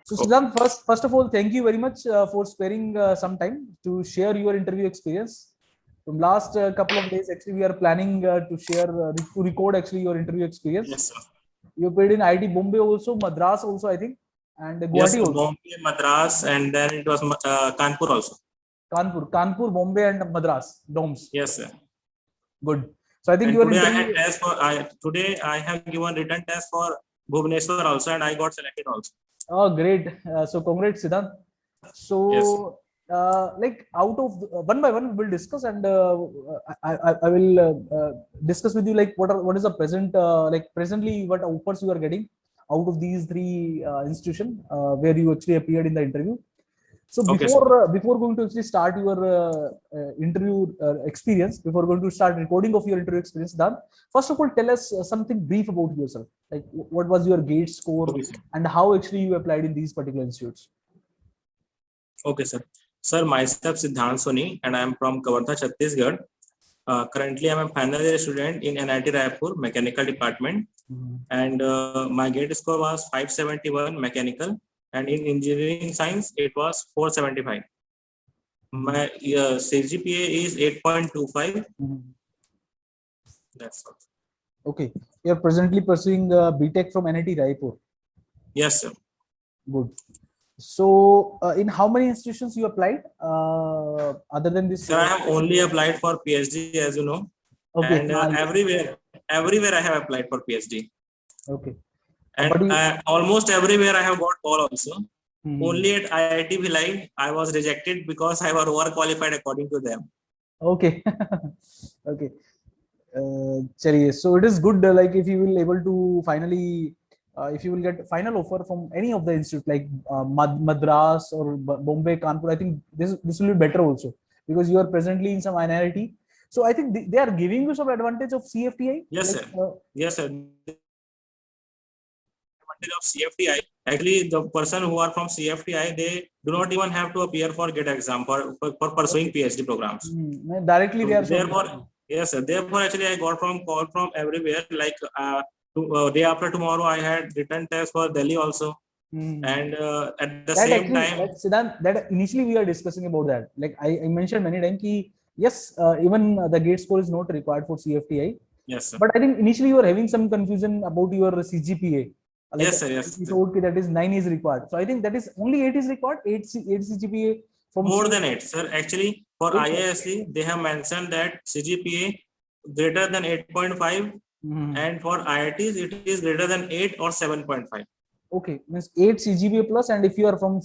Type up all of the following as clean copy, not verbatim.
So Siddhant, first of all, thank you very much for sparing some time to share your interview experience. From last couple of days, actually, we are planning to share to record actually your interview experience. Yes, sir. You appeared in IIT Bombay also, Madras also, I think, and Yes, Guwahati also. Bombay, Madras, and then it was Kanpur also. Kanpur, Bombay, and Madras DOMS. Yes, sir. Good. So I think And your today interview. I had test for. Today I have given written test for Bhubaneswar also, and I got selected also. Oh, great. So congrats, Siddhant. Yes. So, like out of one by one, we will discuss, and I will discuss with you like what is the present like presently what offers you are getting out of these three institution where you actually appeared in the interview. So Okay, before going to actually start your interview experience, before going to start recording of your interview experience, Dan, first of all, tell us something brief about yourself. Like what was your GATE score, Okay, sir. and how actually you applied in these particular institutes. Okay, sir. Sir, myself Siddhant Soni, and I am from Kavardha, Chhattisgarh. Currently, I am a final year student in NIT Raipur Mechanical Department, and my GATE score was 571 Mechanical, and in Engineering Science it was 475. My CGPA is 8.25. That's all. Okay, you are presently pursuing BTech from NIT Raipur. Yes, sir. Good. So, in how many institutions you applied other than this? Sir, I have only applied for PhD, as you know, Okay. and everywhere I have applied for PhD. Okay. And almost everywhere I have got call also. Only at IIT Bhilai I was rejected because I was overqualified according to them. Okay. Okay. So it is good. Like if you will able to finally, if you will get final offer from any of the institute like Madras or Bombay, Kanpur, I think this will be better also because you are presently in some NIT. So I think they are giving you some advantage of CFTI. Yes, like, sir. Yes, sir. Of CFTI, actually the person who are from CFTI, they do not even have to appear for GATE exam for pursuing PhD programs. Directly so they are therefore, yes, sir. Therefore, actually I got call from everywhere. Like day after tomorrow, I had written test for Delhi also. And at the that same actually, time, that initially we are discussing about that. Like I mentioned many times, yes, even the GATE score is not required for CFTI. Yes, sir. But I think initially you are having some confusion about your CGPA. Like yes, sir. Yes, you told that is 9 is required. So I think that is only 8 is required. 8 CGPA from more than 8, sir. Actually, for IISc, they have mentioned that CGPA greater than 8.5, and for IITs it is greater than 8 or 7.5. Okay, means 8 CGPA plus, and if you are from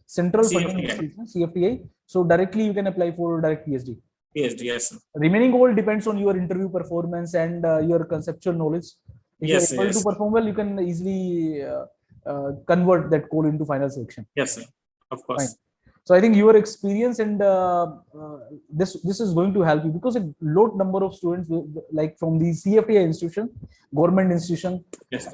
central funding institution CFTI, so directly you can apply for direct PhD. PhD, yes, sir. Remaining all depends on your interview performance and your conceptual knowledge. If you are able to perform well, you can easily convert that call into final selection. Yes, sir. Of course. Fine. So I think your experience and this is going to help you because a lot number of students like from the CFTI institution, government institution,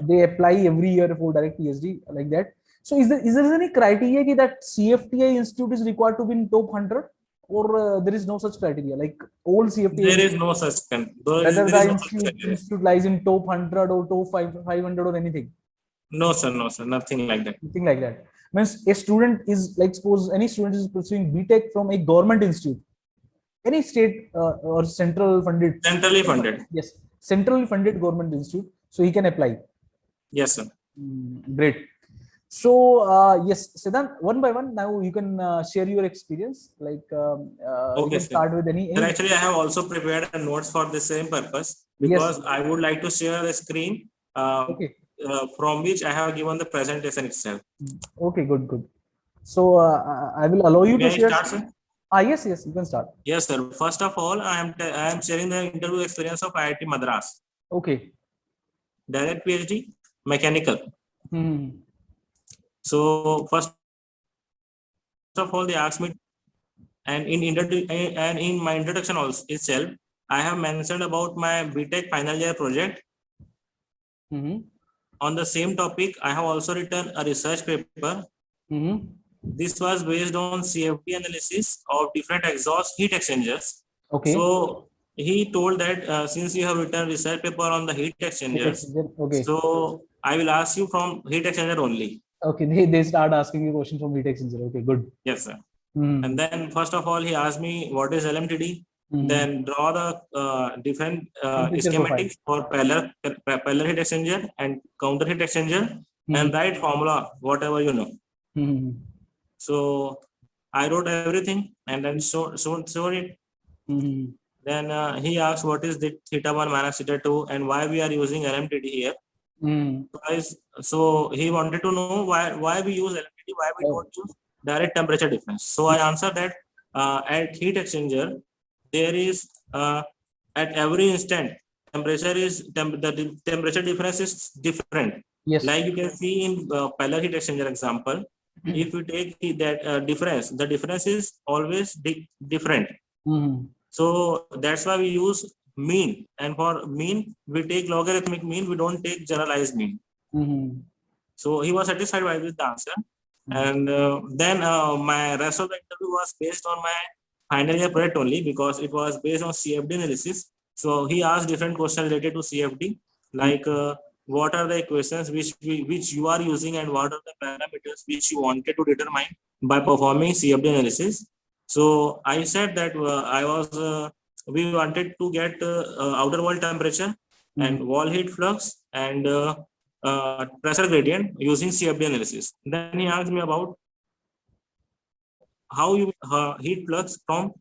they apply every year for direct PhD like that. So is there any criteria that CFTI institute is required to be in top 100? Or there is no such criteria like all CFTI? There is no such whether the institute lies in top 100 or top 500 or anything. No, sir. No, sir. Nothing like that. Nothing like that. Means a student is like, suppose any student is pursuing BTech from a government institute, any state or centrally funded. Yes, centrally funded government institute. So he can apply. Yes, sir. Great. So yes, Siddhant, one by one now you can share your experience. Like you can start with any. Sir, actually, I have also prepared notes for the same purpose because I would like to share the screen. From which I have given the presentation itself. Okay, good. So I will allow you to share. Start, sir? Yes, you can start. Yes, sir. First of all, I am sharing the interview experience of IIT Madras. Okay. Direct PhD, mechanical. So first of all, they asked me, and in my introduction also itself, I have mentioned about my BTech final year project. On the same topic, I have also written a research paper. This was based on CFD analysis of different exhaust heat exchangers. Okay. So he told that since you have written research paper on the heat exchangers, so I will ask you from heat exchanger only. Okay, they start asking you question from heat exchanger. Okay, good. Yes, sir. Hmm. And then first of all, he asked me what is LMTD. Then draw the different Temperature profile. schematics for parallel heat exchanger and counter heat exchanger, and write formula whatever you know. Hmm. So I wrote everything and then showed it. Hmm. Then he asked what is the theta 1 minus theta 2 and why we are using LMTD here. Hmm. So he wanted to know why we use LMTD, why we Oh. don't use direct temperature difference. So I answered that at heat exchanger there is at every instant temperature is the temperature difference is different. Yes. Like you can see in parallel heat exchanger example, if you take that difference, the difference is always different. Hmm. So that's why we use mean, and for mean we take logarithmic mean, we don't take generalized mean. Hmm. So he was satisfied with the answer. And then my rest of the interview was based on my final year project only, because it was based on CFD analysis. So he asked different questions related to CFD, like what are the equations which you are using, and what are the parameters which you wanted to determine by performing CFD analysis. So I said that we wanted to get outer wall temperature and wall heat flux and pressure gradient using CFD analysis. Then he asked me about how you heat flux from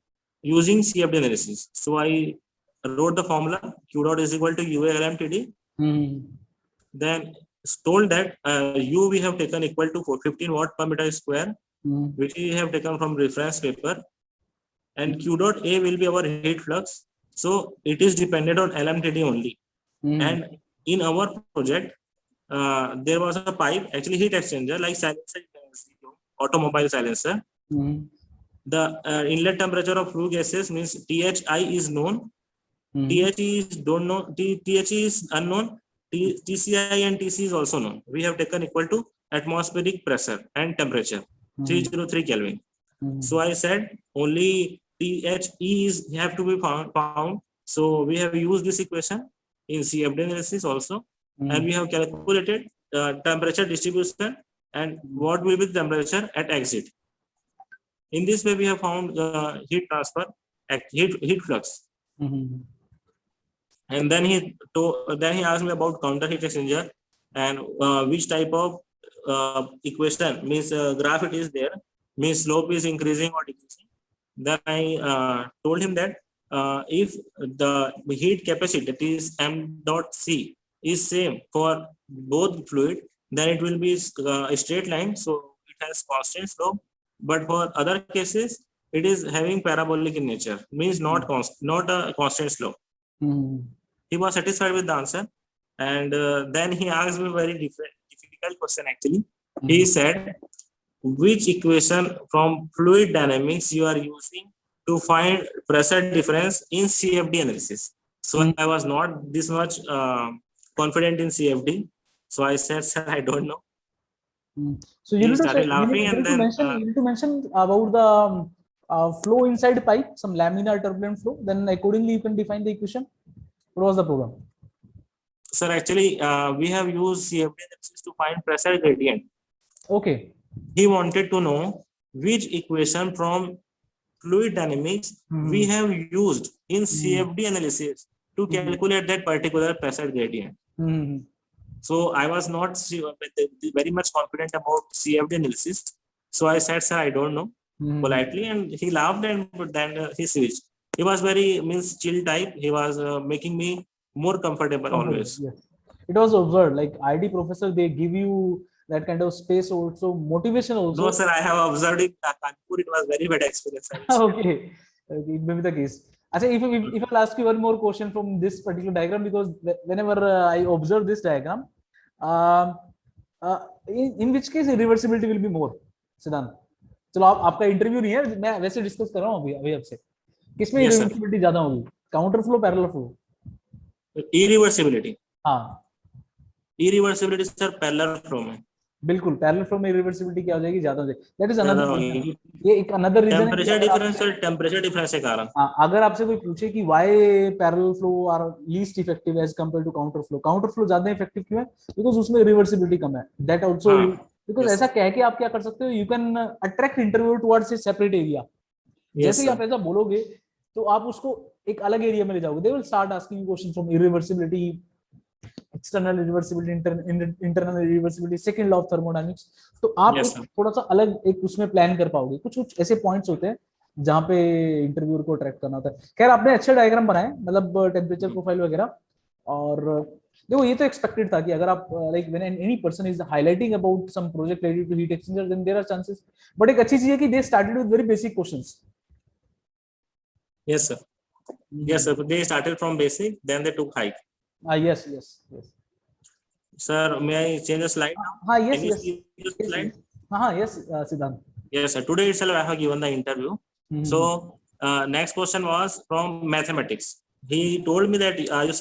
using CFD analysis. So I wrote the formula Q dot is equal to UA LMTD. Hmm. Then told that U we have taken equal to 15 watt per meter square, which we have taken from reference paper, and Q dot A will be our heat flux. So it is dependent on LMTD only. And in our project, there was a pipe, actually heat exchanger, like silencer, automobile silencer. The inlet temperature of flue gases means THI is known, THE is don't know, THE is unknown, TCI and TC is also known. We have taken equal to atmospheric pressure and temperature, 303 Kelvin. So I said only THE is have to be found. So we have used this equation in CFD analysis also, and we have calculated temperature distribution and what will be the temperature at exit. In this way, we have found heat transfer, heat flux. And then he asked me about counter heat exchanger and which type of equation means graph it is there, means slope is increasing or decreasing. Then I told him that if the heat capacity, that is m dot c, is same for both fluid, then it will be a straight line, so it has constant slope. But for other cases, it is having parabolic in nature, means not a constant slope. He was satisfied with the answer, and then he asked me a very difficult question actually. He said, which equation from fluid dynamics you are using to find pressure difference in CFD analysis? So I was not this much confident in CFD. So I said, sir, I don't know. So you He need to say, started laughing, and then you need to mention about the flow inside pipe, some laminar turbulent flow. Then accordingly you can define the equation. What was the problem? sir, actually we have used CFD analysis to find pressure gradient. Okay. He wanted to know which equation from fluid dynamics we have used in CFD analysis to calculate that particular pressure gradient. So I was not very much confident about CFD analysis. So I said, sir, I don't know, politely, and he laughed, and then he switched. He was very chill type. He was making me more comfortable always. Yes. It was observed, like ID professor, they give you that kind of space also, motivation also. No, sir, I have observed in Kanpur. It was very bad experience. Okay, it may be the case. Actually, if I'll ask you one more question from this particular diagram, because whenever I observe this diagram, in which case irreversibility will be more, सिद्धांत. चलो आपका interview नहीं है, मैं वैसे discuss कर रहा हूँ अभी आपसे, किसमें irreversibility ज्यादा होगी, counter flow, parallel flow? Irreversibility. हाँ, irreversibility सर पैरेलल फ्लो में. बिल्कुल पैरेलल फ्लो में रिवर्सिबिलिटी क्या हो जाएगी, ज्यादा हो जाएगी. That is another reason. ये एक अनदर रीजन है. टेम्परेचर डिफरेंस के कारण. अगर आपसे कोई पूछे कि why parallel flow are least effective as compare to counter flow ज्यादा इफेक्टिव क्यों है, बिकॉज़ उसमें रिवर्सिबिलिटी कम है. दैट आल्सो बिकॉज Yes, ऐसा sir. कह के आप क्या कर सकते हो, you can attract interviewer towards a separate area. Yes, जैसे ही आप sir. ऐसा बोलोगे तो आप उसको एक अलग एरिया में ले जाओगे. They will start asking question from irreversibility, external reversibility, internal reversibility, second law of thermodynamics. तो आप Yes, एक sir. थोड़ा सा अलग एक उसमें प्लान कर पाओगे. कुछ कुछ ऐसे पॉइंट्स होते हैं जहाँ पे इंटरव्यूअर को अट्रैक्ट करना होता है. खैर आपने अच्छे डायग्राम बनाए, मतलब टेम्परेचर प्रोफाइल वगैरह. और देखो ये तो एक्सपेक्टेड था कि अगर आप like when any person is highlighting about some project related to heat exchanger, then there are chances. But एक अच्छी चीज है कि they started with very basic questions. Yes, sir. Yes, sir. They started from basic, then they took high. Yes, yes, yes. Sir, may I change the slide now? हाँ, yes, Can you yes, see the yes, slide? yes. हाँ, yes, सिद्धांत. Yes, sir. Today itself I have given the interview. Hmm. So next question was from mathematics. He told me that are you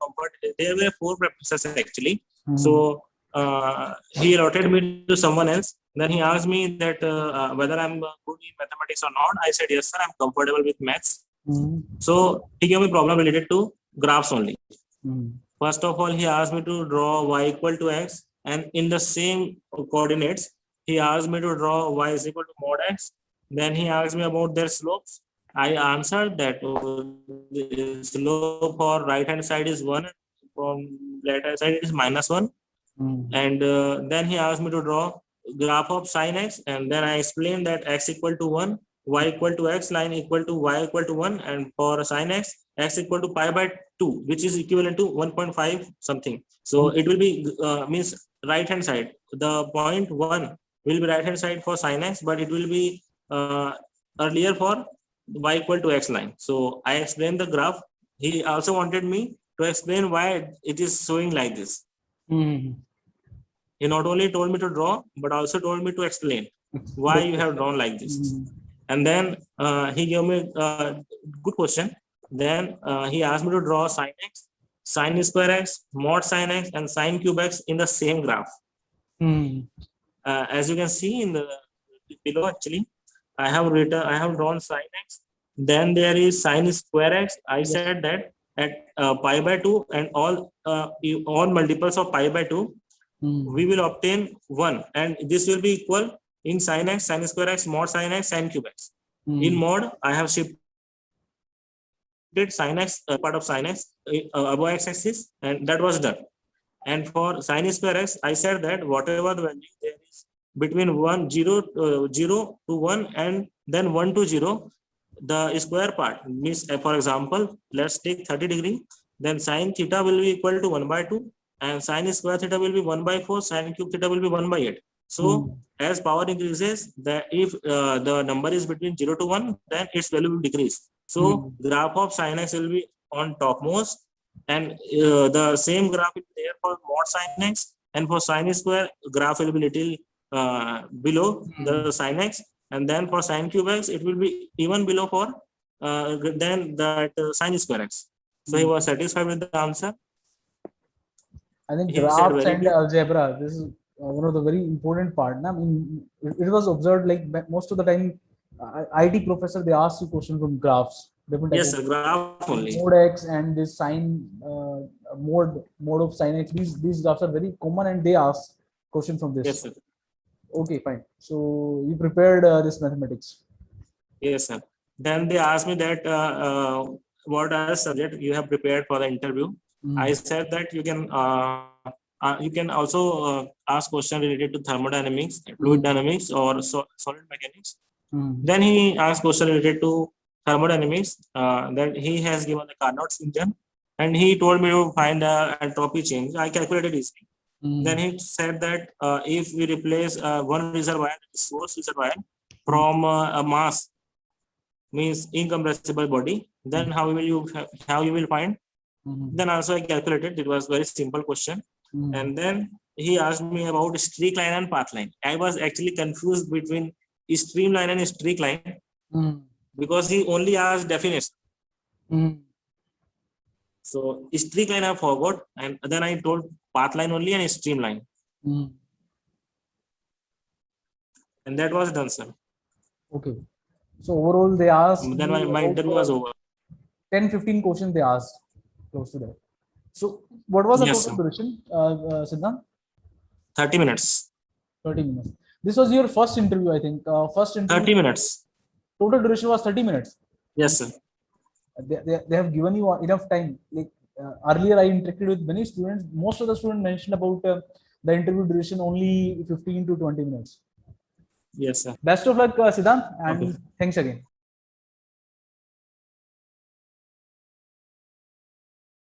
comfortable? There were 4 professors actually. So he allotted me to someone else. Then he asked me that whether I'm good in mathematics or not. I said yes, sir. I'm comfortable with maths. So he gave me problem related to graphs only. First of all, he asked me to draw y equal to x, and in the same coordinates, he asked me to draw y is equal to mod x. Then he asked me about their slopes. I answered that the slope for right hand side is 1, from left hand side is -1. And then he asked me to draw graph of sin x, and then I explained that x equal to 1, y equal to x, line equal to y equal to 1, and for sin x, x equal to pi by 2, which is equivalent to 1.5 something. So it will be means right hand side. The point 1 will be right hand side for sin x, but it will be earlier for y equal to x line. So I explained the graph. He also wanted me to explain why it is showing like this. He not only told me to draw, but also told me to explain why you have drawn like this. And then he gave me a good question. Then he asked me to draw sin x, sin square x, mod sin x, and sin cube x in the same graph. As you can see in the below, actually, I have drawn sin x. Then there is sin square x. I said that at pi by 2 and all multiples of pi by 2, we will obtain 1, and this will be equal in sin x, sin square x, mod sin x, sin cube x. In mod, I have shifted sin x, part of sin x above x axis, and that was done. And for sin square x, I said that whatever the value there is between 0 to 1 and then 1 to 0, the square part means, for example, let's take 30 degree, then sin theta will be equal to 1 by 2, and sin square theta will be 1 by 4, sin cube theta will be 1 by 8. So as power increases, that if the number is between 0 to 1, then its value will decrease. So graph of sin x will be on topmost, and the same graph is there for mod sin x, and for sin square graph will be little below the sin x, and then for sin cube x it will be even below for then that sin square x. So he was satisfied with the answer. I think He said graphs very and good. algebra, this is one of the very important part. I mean, it was observed like most of the time, IT professor, they ask you question from graphs, different type Yes, of sir, graph only. mode x and this sine mode of sine x. These graphs are very common and they ask question from this. Yes, sir. Okay, fine. So you prepared this mathematics. Yes, sir. Then they asked me that what are subject you have prepared for the interview. I said that you can also ask question related to thermodynamics, fluid dynamics, or solid mechanics. Then he asked question related to thermodynamics. That he has given the Carnot's engine, and he told me to find the entropy change. I calculated easily. Then he said that if we replace one reservoir, source reservoir, from a mass, means incompressible body, then how you will find? Then also I calculated. It was very simple question. And then he asked me about streak line and path line. I was actually confused between streamline and streak line because he only asked definition. So streak line I forgot, and then I told path line only and streamline. And that was done, sir. Okay. So overall, they asked. Then my interview was over. 10-15 questions they asked, close to that. So what was the Yes, total sir. duration, Siddhant? 30 minutes. 30 minutes. This was your first interview, I think. First interview. 30 minutes. Total duration was 30 minutes. Yes, sir. They have given you enough time. Like earlier, I interacted with many students. Most of the students mentioned about the interview duration only 15 to 20 minutes. Yes, sir. Best of luck, Siddhant, and Okay. thanks again.